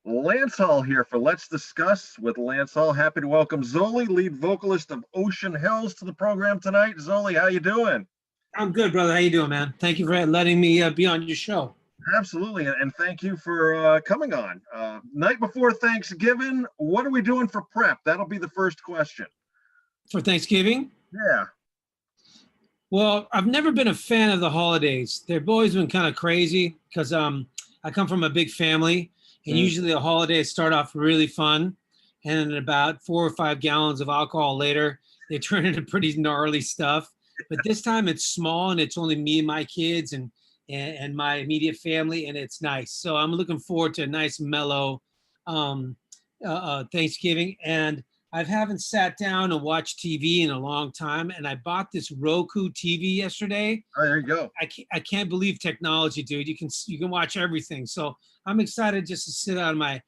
Lance Hall here for Let's Discuss with Lance Hall. Happy to welcome Zoli, lead vocalist of Ocean Hills, to the program tonight. Zoli, how you doing? I'm good, brother. How you doing, man? Thank you for letting me be on your show. Absolutely, and thank you for coming on. Night before Thanksgiving, what are we doing for prep? That'll be the first question. For Thanksgiving? Yeah. Well, I've never been a fan of the holidays. They've always been kind of crazy because I come from a big family, and usually the holidays start off really fun, and then about 4 or 5 gallons of alcohol later, they turn into pretty gnarly stuff. But this time it's small, and it's only me and my kids and my immediate family, and it's nice. So I'm looking forward to a nice mellow Thanksgiving. And I haven't sat down and watched TV in a long time, and I bought this Roku TV yesterday. Oh, there you go. I can't believe technology, dude. You can watch everything. So I'm excited just to sit on my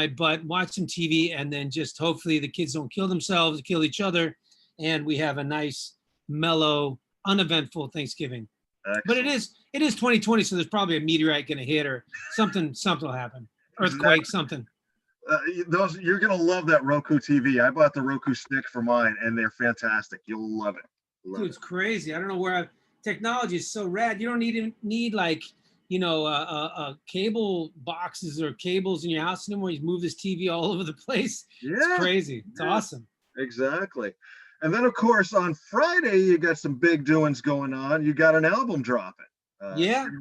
butt, watch some TV, and then just hopefully the kids don't kill themselves, kill each other, and we have a nice, mellow, uneventful Thanksgiving. Excellent. But it is 2020, so there's probably a meteorite going to hit or something will happen. Earthquake, something. You're gonna love that Roku TV. I bought the Roku stick for mine, and they're fantastic. You'll love it. Dude, it's crazy. I don't know where technology is so rad. You don't need like cable boxes or cables in your house anymore. You move this TV all over the place. Yeah, it's crazy. It's awesome. Exactly. And then, of course, on Friday, you got some big doings going on. You got an album dropping.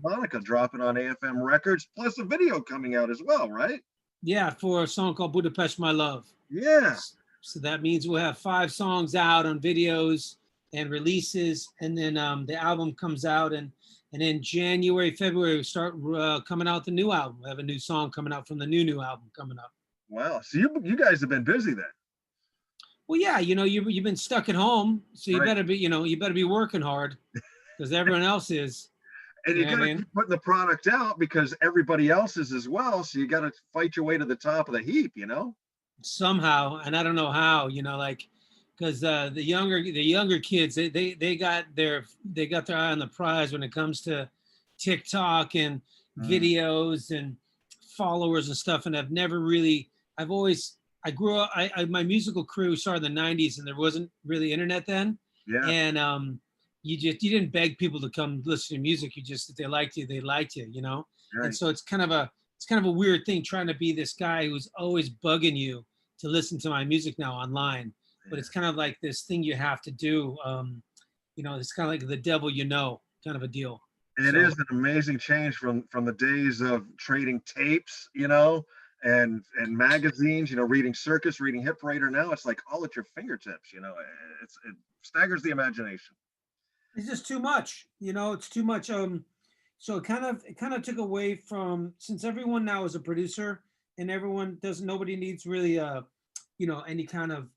Monica dropping on AFM Records, plus a video coming out as well, right? Yeah, for a song called Budapest, My Love. Yeah. So that means we'll have 5 songs out on videos and releases, and then the album comes out, and in January, February, we start coming out the new album. We have a new song coming out from the new album coming up. Wow. So you guys have been busy then. Well, yeah, you've been stuck at home, so you better be working hard because everyone else is. And you got to keep putting the product out because everybody else is as well. So you got to fight your way to the top of the heap, Somehow, and I don't know how, because the younger kids, they got their eye on the prize when it comes to TikTok and videos and followers and stuff. And I grew up. My musical crew started in the '90s, and there wasn't really internet then. Yeah. And you didn't beg people to come listen to music. If they liked you, Right. And so it's kind of a weird thing trying to be this guy who's always bugging you to listen to my music now online. But it's kind of like this thing you have to do. It's kind of like the devil kind of a deal. And it is an amazing change from the days of trading tapes, and magazines, reading Circus, reading Hip Parader. Now it's like all at your fingertips, it staggers the imagination. It's just too much, it's too much. So it kind of took away from, since everyone now is a producer and nobody needs really, any kind of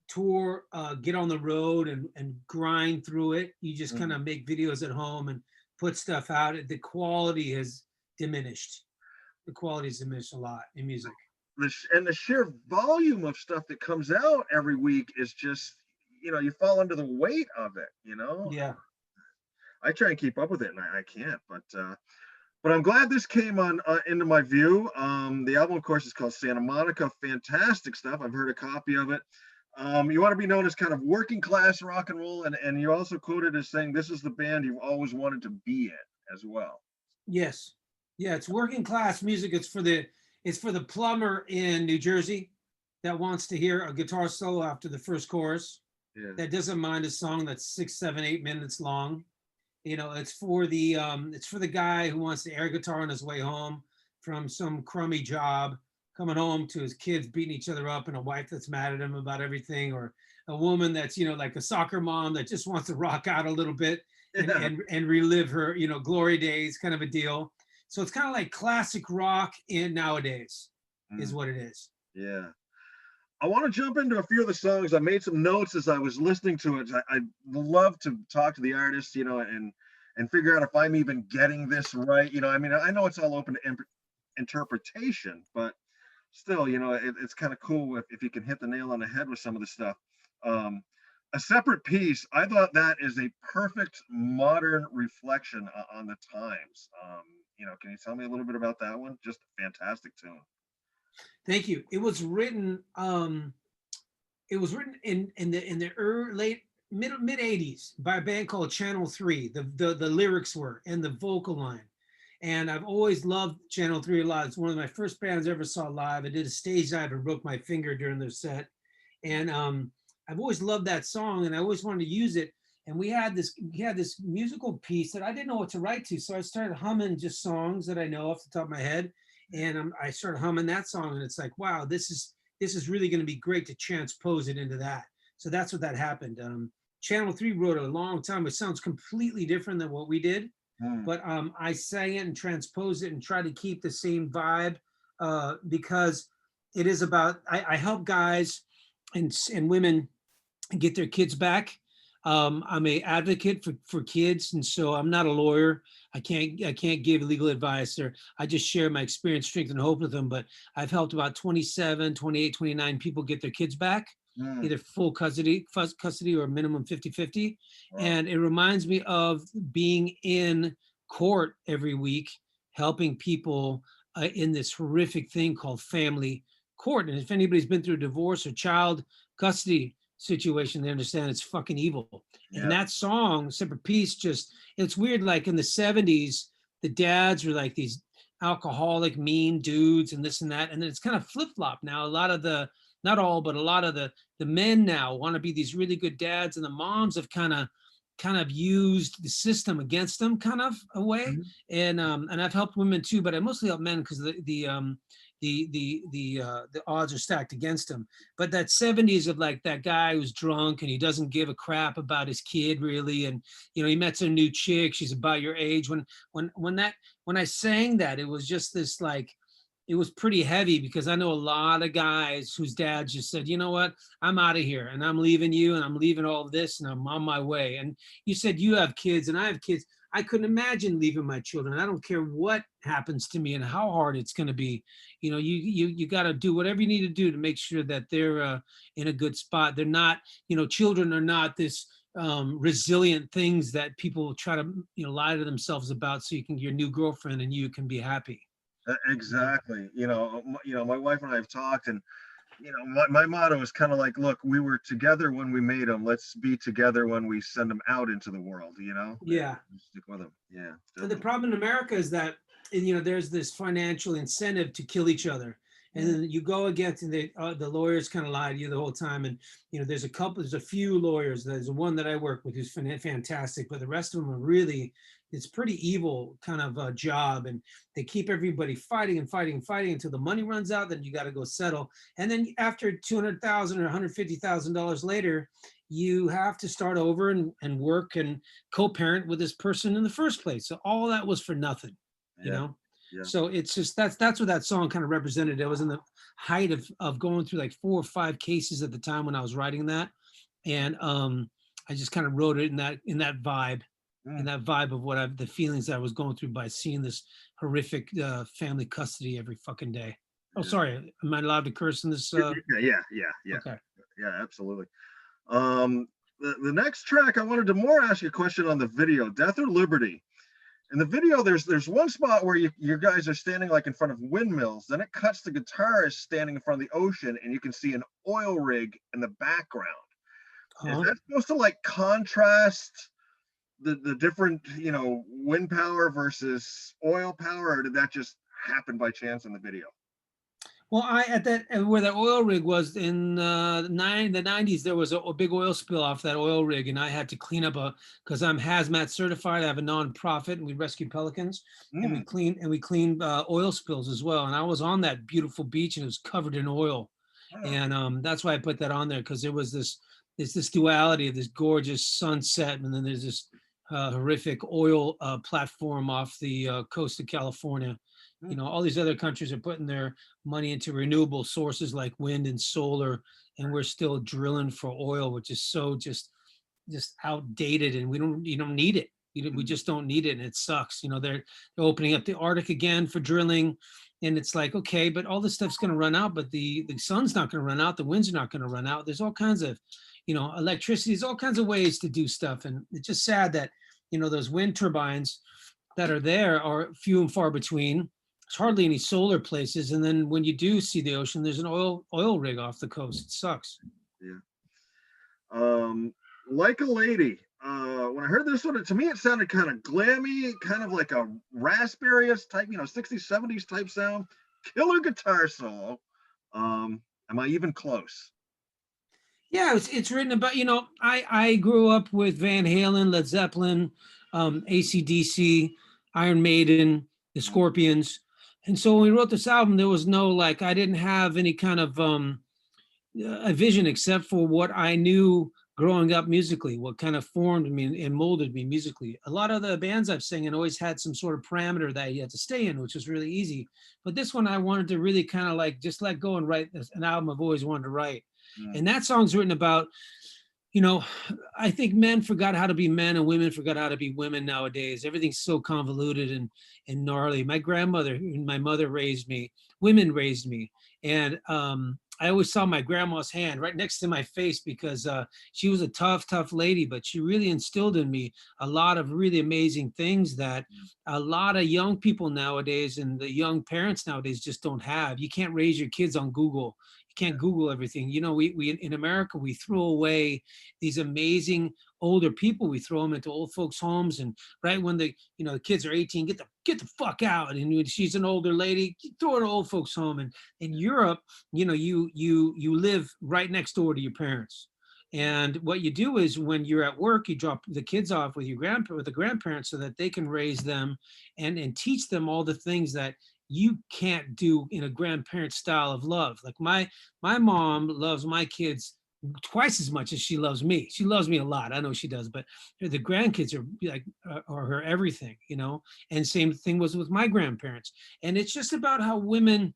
tour, get on the road and grind through it. You just kind of make videos at home and put stuff out. The quality has diminished. The quality has diminished a lot in music. And the sheer volume of stuff that comes out every week is just, you fall under the weight of it, Yeah. I try and keep up with it, and I can't. But I'm glad this came on into my view. The album, of course, is called Santa Monica. Fantastic stuff. I've heard a copy of it. You want to be known as kind of working class rock and roll, and you also quoted as saying this is the band you've always wanted to be in as well. Yes. Yeah, it's working class music. It's for the plumber in New Jersey that wants to hear a guitar solo after the first chorus. Yeah. That doesn't mind a song that's 6, 7, 8 minutes long. It's for the guy who wants to air guitar on his way home from some crummy job, coming home to his kids beating each other up, and a wife that's mad at him about everything, or a woman that's like a soccer mom that just wants to rock out a little bit and relive her glory days, kind of a deal. So it's kind of like classic rock in nowadays is what it is. Yeah. I want to jump into a few of the songs. I made some notes as I was listening to it. I love to talk to the artists, and figure out if I'm even getting this right. I know it's all open to interpretation, but still, it's kind of cool if you can hit the nail on the head with some of the stuff. A Separate Piece, I thought that is a perfect modern reflection on the times. Can you tell me a little bit about that one? Just a fantastic tune. Thank you. It was written. It was written in the late mid 80s by a band called Channel 3. The lyrics were and the vocal line. And I've always loved Channel 3 a lot. It's one of my first bands I ever saw live. I did a stage dive and broke my finger during their set. And I've always loved that song and I always wanted to use it. And we had this musical piece that I didn't know what to write to. So I started humming just songs that I know off the top of my head. And I started humming that song and it's like, wow, this is really going to be great to transpose it into that. So that's what that happened. Channel 3 wrote it a long time. It sounds completely different than what we did. But I sang it and transposed it and tried to keep the same vibe because it is about, I help guys and women get their kids back. I'm a advocate for kids. And so I'm not a lawyer. I can't give legal advice or I just share my experience, strength and hope with them. But I've helped about 27, 28, 29 people get their kids back. Either full custody or minimum 50-50. Wow. And it reminds me of being in court every week, helping people in this horrific thing called family court. And if anybody's been through a divorce or child custody situation, they understand it's fucking evil. Yeah. And that song, Separate Peace, it's weird. Like in the 70s, the dads were like these alcoholic, mean dudes and this and that. And then it's kind of flip-flop now. A lot of the, not all, but a lot of the men now want to be these really good dads, and the moms have kind of used the system against them, kind of a way. Mm-hmm. And I've helped women too, but I mostly help men because the odds are stacked against them. But that 70s of like that guy who's drunk and he doesn't give a crap about his kid really, and he met some new chick, she's about your age. When I sang that, it was just this like. It was pretty heavy because I know a lot of guys whose dads just said, you know what, I'm out of here and I'm leaving you and I'm leaving all of this and I'm on my way. And you said you have kids and I have kids. I couldn't imagine leaving my children. I don't care what happens to me and how hard it's going to be. You got to do whatever you need to do to make sure that they're in a good spot. They're not, children are not this resilient things that people try to, lie to themselves about so you can get your new girlfriend and you can be happy. Exactly. My wife and I have talked, and my motto is kind of like, look, we were together when we made them. Let's be together when we send them out into the world. Yeah. Stick with them. Yeah. And the problem in America is that there's this financial incentive to kill each other, and then you go against and the lawyers kind of lie to you the whole time. And there's a few lawyers. There's one that I work with who's fantastic, but the rest of them are really. It's pretty evil kind of job, and they keep everybody fighting until the money runs out. Then you got to go settle, and then after $200,000 or $150,000 later, you have to start over and work and co-parent with this person in the first place. So all that was for nothing, Yeah. So it's just that's what that song kind of represented. It was in the height of going through like 4 or 5 cases at the time when I was writing that, and I just kind of wrote it in that vibe. And that vibe of the feelings that I was going through by seeing this horrific family custody every fucking day. Oh, sorry. Am I allowed to curse in this? Yeah. Okay. Yeah, absolutely. The next track, I wanted to more ask you a question on the video, Death or Liberty. In the video, there's one spot where your guys are standing like in front of windmills. Then it cuts the guitarist standing in front of the ocean, and you can see an oil rig in the background. Is that supposed to like contrast the different, wind power versus oil power, or did that just happen by chance in the video? Well, where the oil rig was in the 90s, there was a big oil spill off that oil rig, and I had to clean up because I'm hazmat certified. I have a nonprofit, and we rescue pelicans, and we clean oil spills as well. And I was on that beautiful beach, and it was covered in oil, and that's why I put that on there, because there was this duality of this gorgeous sunset, and then there's this horrific oil platform off the coast of California. All these other countries are putting their money into renewable sources like wind and solar, and we're still drilling for oil, which is so just outdated, and you don't need it. We just don't need it, and it sucks. They're opening up the Arctic again for drilling, and it's like, okay, but all this stuff's going to run out, but the sun's not going to run out, the winds are not going to run out. There's all kinds of electricity, there's all kinds of ways to do stuff. And it's just sad that, those wind turbines that are there are few and far between. there's hardly any solar places. And then when you do see the ocean, there's an oil rig off the coast. It sucks. Yeah. Like a Lady. When I heard this one, to me it sounded kind of glammy, kind of like a raspberry type, 60s, 70s type sound. Killer guitar solo. Am I even close? Yeah, it's written about, I grew up with Van Halen, Led Zeppelin, AC/DC, Iron Maiden, the Scorpions. And so when we wrote this album, there was no, like, I didn't have any kind of a vision except for what I knew growing up musically, what kind of formed me and molded me musically. A lot of the bands I've sang in always had some sort of parameter that you had to stay in, which was really easy. But this one, I wanted to really kind of like just let go and write an album I've always wanted to write. And that song's written about, I think men forgot how to be men and women forgot how to be women nowadays. Everything's so convoluted and gnarly. My grandmother and my mother raised me, women raised me. And I always saw my grandma's hand right next to my face because she was a tough lady, but she really instilled in me a lot of really amazing things that a lot of young people nowadays and the young parents nowadays just don't have. You can't raise your kids on Google. Can't Google everything. We in America, we throw away these amazing older people. We throw them into old folks' homes, and right when the kids are 18, get the fuck out. And when she's an older lady, throw her to old folks' home. And in Europe, you live right next door to your parents. And what you do is when you're at work, you drop the kids off with the grandparents so that they can raise them and teach them all the things that you can't do in a grandparent style of love. Like my mom loves my kids twice as much as she loves me. She loves me a lot. I know she does, but the grandkids are like are her everything, And same thing was with my grandparents. And it's just about how women,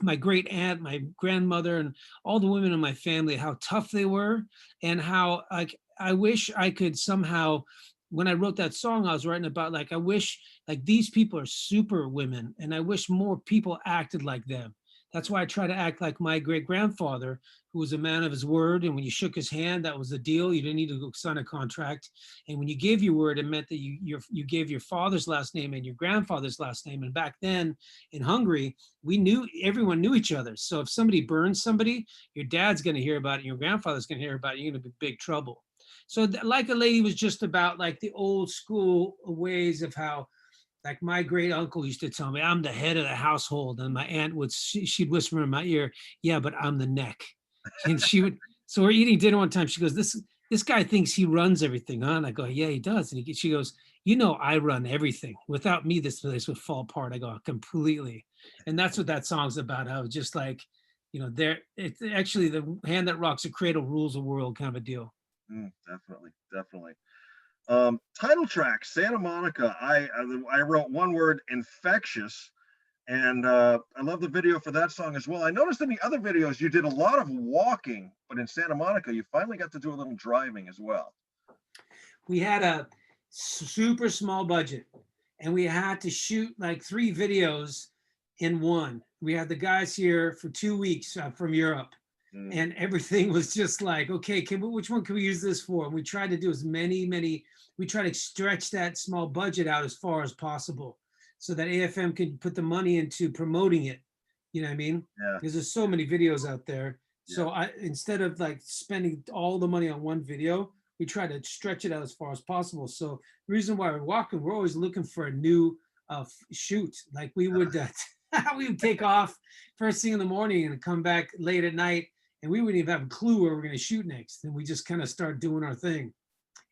my great aunt, my grandmother, and all the women in my family, how tough they were, and how like I wish I could somehow. When I wrote that song, I was writing about like I wish like these people are super women, and I wish more people acted like them. That's why I try to act like my great grandfather, who was a man of his word. And when you shook his hand, that was the deal. You didn't need to go sign a contract. And when you gave your word, it meant that you gave your father's last name and your grandfather's last name. And back then in Hungary, everyone knew each other. So if somebody burns somebody, your dad's going to hear about it. Your grandfather's going to hear about it. You're going to be in big trouble. So Like a Lady was just about like the old school ways of how, like my great uncle used to tell me, I'm the head of the household. And my aunt she'd whisper in my ear, yeah, but I'm the neck. And so we're eating dinner one time. She goes, this guy thinks he runs everything, huh? And I go, yeah, he does. And she goes, I run everything. Without me, this place would fall apart. I go, completely. And that's what that song's about. I was just like, it's actually the hand that rocks a cradle rules the world kind of a deal. Definitely. Title track, Santa Monica. I wrote one word, infectious, and I love the video for that song as well. I noticed in the other videos you did a lot of walking, but in Santa Monica you finally got to do a little driving as well. We had a super small budget, and we had to shoot like 3 videos in one. We had the guys here for 2 weeks from Europe. And everything was just like, okay, which one can we use this for? And we tried to do as many, we try to stretch that small budget out as far as possible so that AFM could put the money into promoting it. You know what I mean? Yeah. Because there's so many videos out there. Yeah. So instead of like spending all the money on one video, we try to stretch it out as far as possible. So the reason why we're walking, we're always looking for a new shoot. Like we would take off first thing in the morning and come back late at night. And we wouldn't even have a clue where we're going to shoot next. And we just kind of start doing our thing.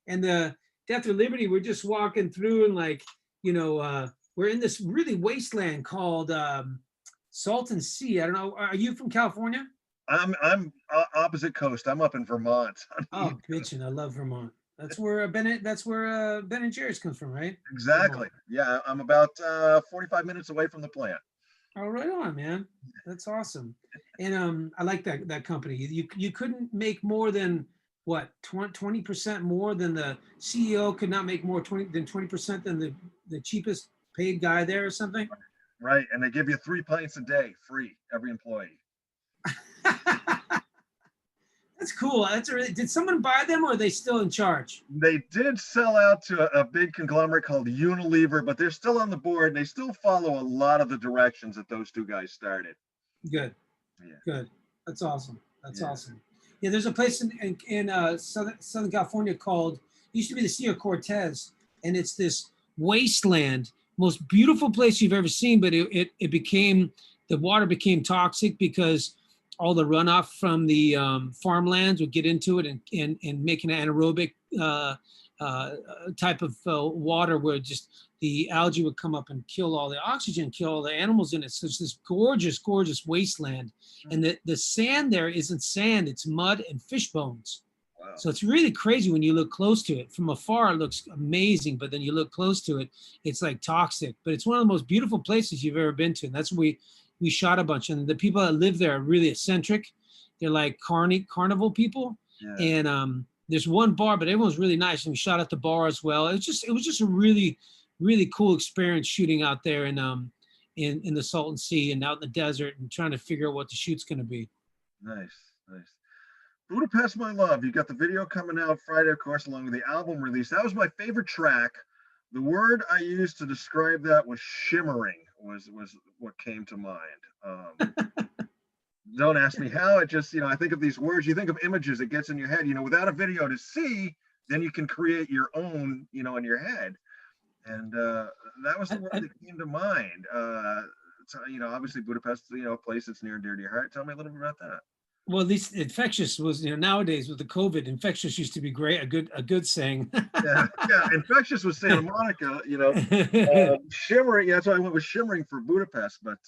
And the Death or Liberty, we're just walking through and like, we're in this really wasteland called Salton Sea. I don't know. Are you from California? I'm opposite coast. I'm up in Vermont. Oh, bitchin'. I love Vermont. That's where Ben and Jerry's comes from, right? Exactly. Yeah, I'm about 45 minutes away from the plant. Oh, right on, man. That's awesome. And I like that company. You couldn't make more than what 20% more than the CEO could not make more than 20% than the cheapest paid guy there or something. Right, and they give you 3 pints a day free, every employee. That's cool. cool. Did someone buy them, or are they still in charge? They did sell out to a big conglomerate called Unilever, but they're still on the board and they still follow a lot of the directions that those two guys started. Good. Yeah. Good. That's awesome. That's Yeah. awesome. Yeah, there's a place in Southern California called, used to be the Sea Cortez, and it's this wasteland, most beautiful place you've ever seen, but it became, the water became toxic because all the runoff from the farmlands would get into it and make an anaerobic type of water where just the algae would come up and kill all the oxygen, kill all the animals in it. So it's this gorgeous, gorgeous wasteland. And the sand there isn't sand, it's mud and fish bones. Wow. So it's really crazy when you look close to it. From afar, it looks amazing, but then you look close to it, it's like toxic. But it's one of the most beautiful places you've ever been to. And that's where we shot a bunch. And the people that live there are really eccentric. They're like carnival people. Yeah. And there's one bar, but everyone's really nice. And we shot at the bar as well. It was just a really, really cool experience shooting out there in the Salton Sea and out in the desert and trying to figure out what the shoot's going to be. Nice. Budapest, My Love. You got the video coming out Friday, of course, along with the album release. That was my favorite track. The word I used to describe that was shimmering, was what came to mind. Don't ask me how. It just, I think of these words, you think of images, it gets in your head, without a video to see, then you can create your own, in your head. And that was the word that came to mind. So, obviously Budapest, a place that's near and dear to your heart. Tell me a little bit about that. Well, at least infectious was, nowadays with the COVID, infectious used to be great, a good saying. yeah, infectious was Santa Monica, shimmering. Yeah, that's why I went with shimmering for Budapest, but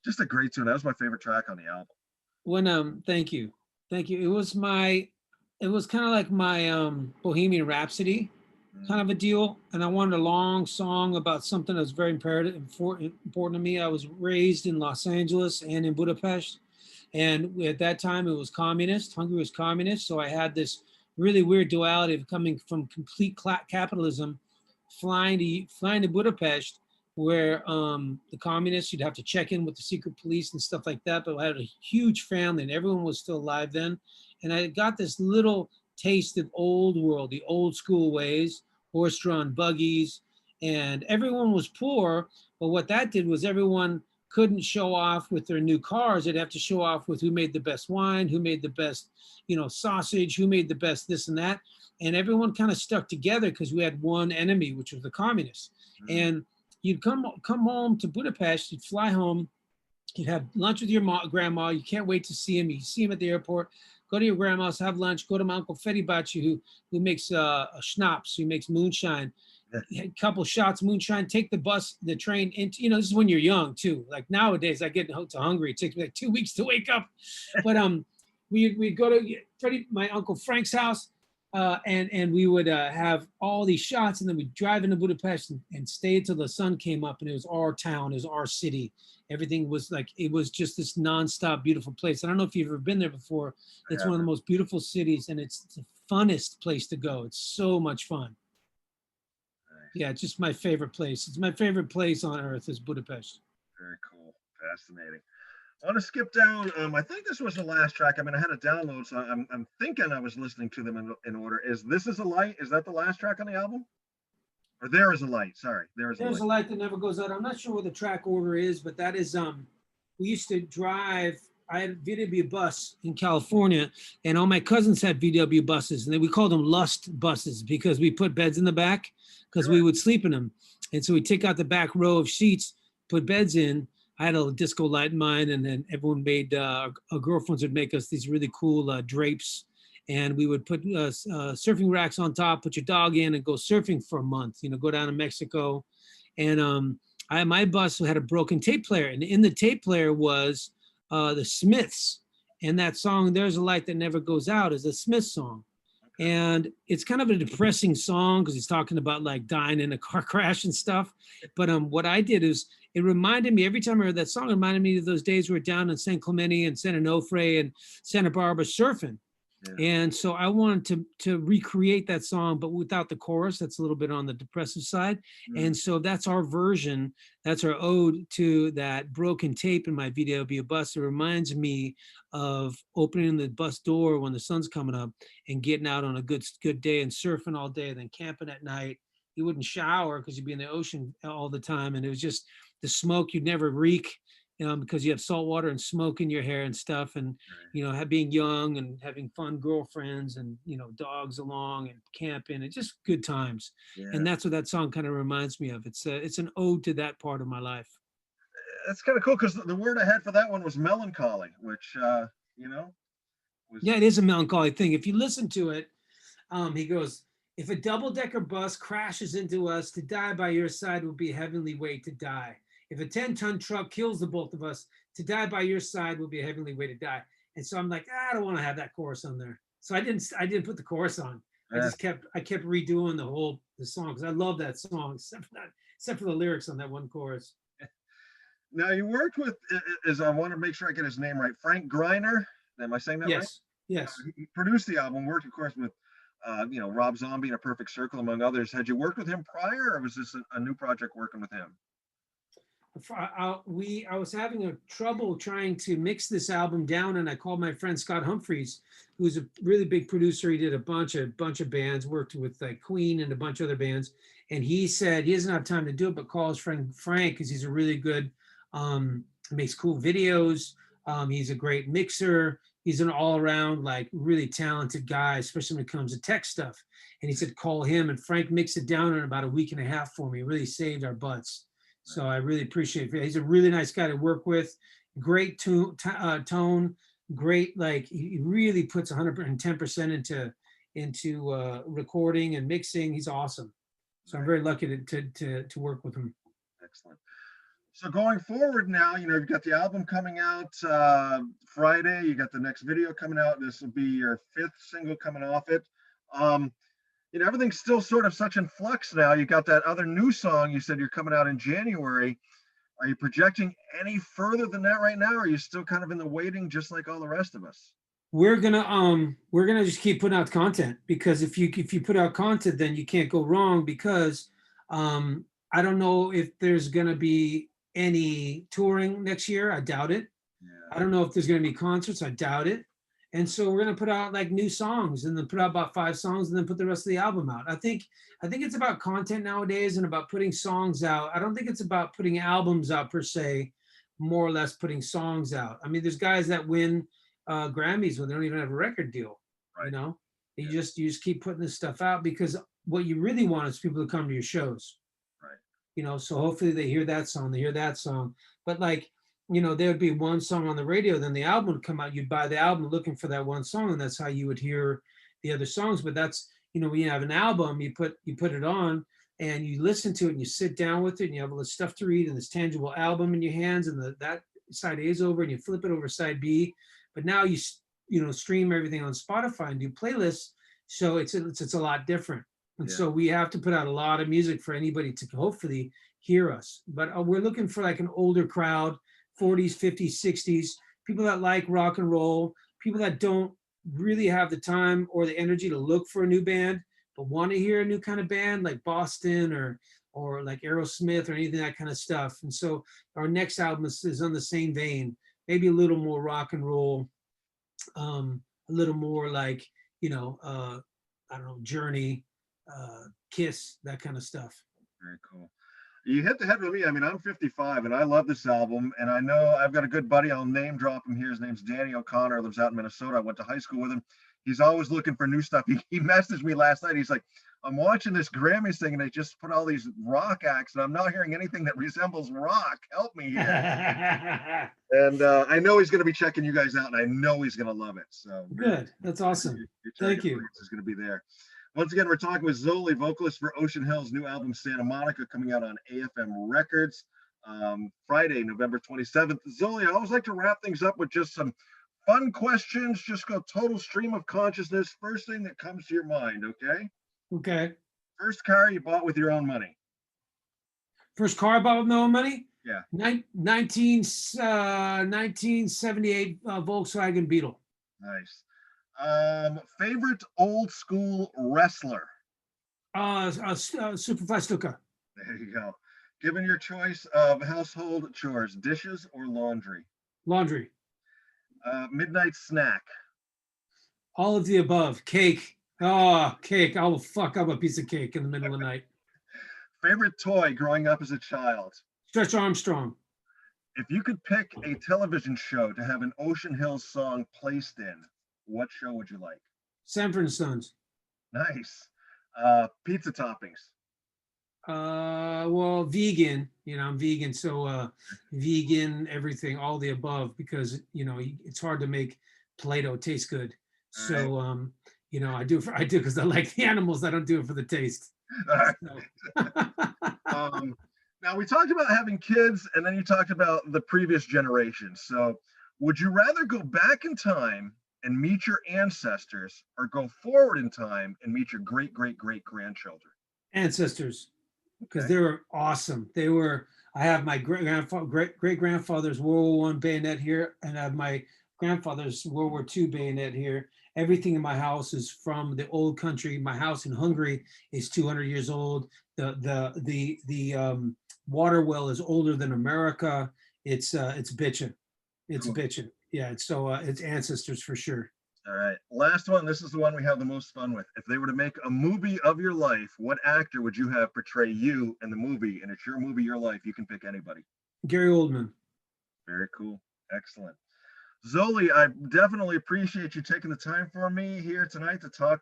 just a great tune. That was my favorite track on the album. When thank you. It was kind of like my Bohemian Rhapsody kind of a deal, and I wanted a long song about something that's very important to me. I was raised in Los Angeles and in Budapest. And at that time, it was communist. Hungary was communist. So I had this really weird duality of coming from complete capitalism, flying to Budapest, where the communists, you'd have to check in with the secret police and stuff like that. But I had a huge family, and everyone was still alive then. And I got this little taste of old world, the old school ways, horse-drawn buggies, and everyone was poor. But what that did was everyone couldn't show off with their new cars. They'd have to show off with who made the best wine, who made the best, sausage, who made the best this and that. And everyone kind of stuck together because we had one enemy, which was the communists. Mm-hmm. And you'd come home to Budapest, you'd fly home, you'd have lunch with your grandma. You can't wait to see him. You see him at the airport, go to your grandma's, have lunch, go to my Uncle Fetty Baci, who makes a schnapps, who makes moonshine. A couple shots moonshine, take the train into, this is when you're young too. Like nowadays, I get to Hungary, it takes me like 2 weeks to wake up. But we'd go to my Uncle Frank's house, and we would have all these shots, and then we'd drive into Budapest and stay until the sun came up, and it was our town, it was our city. Everything was like, it was just this nonstop beautiful place. I don't know if you've ever been there before. It's one of the most beautiful cities, and it's the funnest place to go. It's so much fun. Yeah, it's just my favorite place. It's my favorite place on earth is Budapest. Very cool. Fascinating. I want to skip down. I think this was the last track. I had a download, so I'm thinking I was listening to them in order. Is This Is a Light? Is that the last track on the album? Or There Is a Light? Sorry. There's a light that never goes out. I'm not sure what the track order is, but that is, we used to drive. I had a VW bus in California, and all my cousins had VW buses, and we called them Lust buses because we put beds in the back because we would sleep in them. And so we take out the back row of sheets, put beds in. I had a disco light in mine, and then everyone made, our girlfriends would make us these really cool drapes, and we would put surfing racks on top, put your dog in, and go surfing for a month, go down to Mexico. And my bus had a broken tape player, and in the tape player was the Smiths, and that song "There's a Light That Never Goes Out" is a Smiths song, and it's kind of a depressing song because he's talking about like dying in a car crash and stuff. But what I did is it reminded me, every time I heard that song, it reminded me of those days we were down in San Clemente and San Onofre and Santa Barbara surfing, Yeah. And so I wanted to recreate that song, but without the chorus. That's a little bit on the depressive side. Mm. And so that's our version. That's our ode to that broken tape in my video, Be a Bus. It reminds me of opening the bus door when the sun's coming up and getting out on a good day and surfing all day, then camping at night. You wouldn't shower because you'd be in the ocean all the time. And it was just the smoke you'd never reek, because you have salt water and smoke in your hair and stuff. And being young and having fun girlfriends and dogs along and camping and just good times. Yeah. And that's what that song kind of reminds me of. It's an ode to that part of my life. That's kind of cool because the word I had for that one was melancholy, which was. Yeah, it is a melancholy thing. If you listen to it, he goes, "If a double-decker bus crashes into us, to die by your side will be a heavenly way to die. If a 10-ton truck kills the both of us, to die by your side will be a heavenly way to die." And so I'm like, I don't want to have that chorus on there. So I didn't put the chorus on. I kept redoing the song because I love that song, except for the lyrics on that one chorus. Now you worked with, I want to make sure I get his name right, Frank Greiner. Am I saying that right? Yes. He produced the album, worked, of course, with Rob Zombie and A Perfect Circle, among others. Had you worked with him prior, or was this a new project working with him? I was having a trouble trying to mix this album down, and I called my friend Scott Humphreys, who's a really big producer. He did a bunch of bands, worked with like Queen and a bunch of other bands, and he said he doesn't have time to do it, but call his friend Frank because he's a really good, makes cool videos. He's a great mixer. He's an all-around, like, really talented guy, especially when it comes to tech stuff. And he said, call him. And Frank mixed it down in about a week and a half for me. It really saved our butts. So I really appreciate it. He's a really nice guy to work with. Great tone. Great, like, he really puts 110% into recording and mixing. He's awesome. So I'm very lucky to work with him. Excellent. So going forward now, you've got the album coming out Friday. You got the next video coming out. This will be your 5th single coming off it. Everything's still sort of such in flux now. You got that other new song you said you're coming out in January. Are you projecting any further than that right now? Or are you still kind of in the waiting, just like all the rest of us? We're gonna just keep putting out content, because if you put out content, then you can't go wrong, because I don't know if there's gonna be any touring next year. I doubt it. Yeah. I don't know if there's going to be concerts. I doubt it. And so we're going to put out like new songs, and then put out about 5 songs, and then put the rest of the album out. I think it's about content nowadays and about putting songs out. I don't think it's about putting albums out per se, more or less putting songs out. I mean, there's guys that win Grammys when they don't even have a record deal. Right. You just keep putting this stuff out, because what you really want is people to come to your shows. So hopefully they hear that song, but like, there would be one song on the radio, then the album would come out, you'd buy the album looking for that one song, and that's how you would hear the other songs. But that's, when you have an album, you put it on and you listen to it and you sit down with it and you have all this stuff to read and this tangible album in your hands, and that side A is over and you flip it over side B. But now you stream everything on Spotify and do playlists, so it's a lot different. And so we have to put out a lot of music for anybody to hopefully hear us. But we're looking for like an older crowd, 40s, 50s, 60s, people that like rock and roll, people that don't really have the time or the energy to look for a new band, but want to hear a new kind of band like Boston or like Aerosmith or anything, that kind of stuff. And so our next album is on the same vein, maybe a little more rock and roll, a little more like, I don't know, Journey, Kiss, that kind of stuff. Very cool. You hit the head with me. I mean, I'm 55 and I love this album, and I know I've got a good buddy. I'll name drop him here. His name's Danny O'Connor, lives out in Minnesota. I went to high school with him. He's always looking for new stuff. He messaged me last night. He's like, I'm watching this Grammys thing and they just put all these rock acts and I'm not hearing anything that resembles rock. Help me here. And I know he's going to be checking you guys out, and I know he's going to love it. So good. That's awesome. Thank you. Is going to be there. Once again, we're talking with Zoli, vocalist for Ocean Hill's new album, Santa Monica, coming out on AFM Records Friday, November 27th. Zoli, I always like to wrap things up with just some fun questions. Just go total stream of consciousness. First thing that comes to your mind, okay? Okay. First car you bought with your own money. First car I bought with my own money? Yeah. 1978 Volkswagen Beetle. Nice. Favorite old school wrestler. Superfly Stuka. There you go. Given your choice of household chores, dishes or laundry. Laundry. Midnight snack. All of the above. Cake. Oh, cake. I will fuck up a piece of cake in the middle of the night. Favorite toy growing up as a child. Stretch Armstrong. If you could pick a television show to have an Ocean Hills song placed in, what show would you like? Sanford and Sons. Nice. Pizza toppings. Well, vegan. I'm vegan, so vegan everything, all the above, because it's hard to make Play-Doh taste good. All So right. I do because I like the animals. I don't do it for the taste. All right. So. Now we talked about having kids, and then you talked about the previous generation. So, would you rather go back in time and meet your ancestors, or go forward in time and meet your great great great grandchildren? Ancestors, because Okay. they were awesome. I have my great grandfather's World War I bayonet here, and I have my grandfather's World War II bayonet here. Everything in my house is from the old country. My house in Hungary is 200 years old. The water well is older than America. It's bitching. It's Cool. bitching. Yeah. It's ancestors for sure. All right. Last one. This is the one we have the most fun with. If they were to make a movie of your life, what actor would you have portray you in the movie? And it's your movie, your life. You can pick anybody. Gary Oldman. Very cool. Excellent. Zoli, I definitely appreciate you taking the time for me here tonight to talk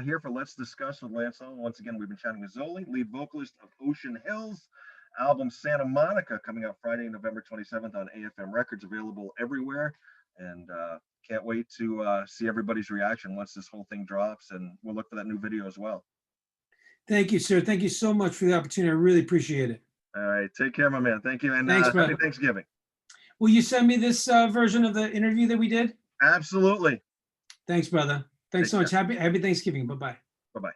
here for Let's Discuss with Lancel. Once again, we've been chatting with Zoli, lead vocalist of Ocean Hills, album Santa Monica, coming out Friday, November 27th on AFM Records, available everywhere. And can't wait to see everybody's reaction once this whole thing drops. And we'll look for that new video as well. Thank you, sir. Thank you so much for the opportunity. I really appreciate it. All right. Take care, my man. Thank you. And Thanks, brother. happy Thanksgiving. Will you send me this version of the interview that we did? Absolutely. Thanks, brother. Thanks Take so much. care. Happy Thanksgiving. Bye-bye. Bye-bye.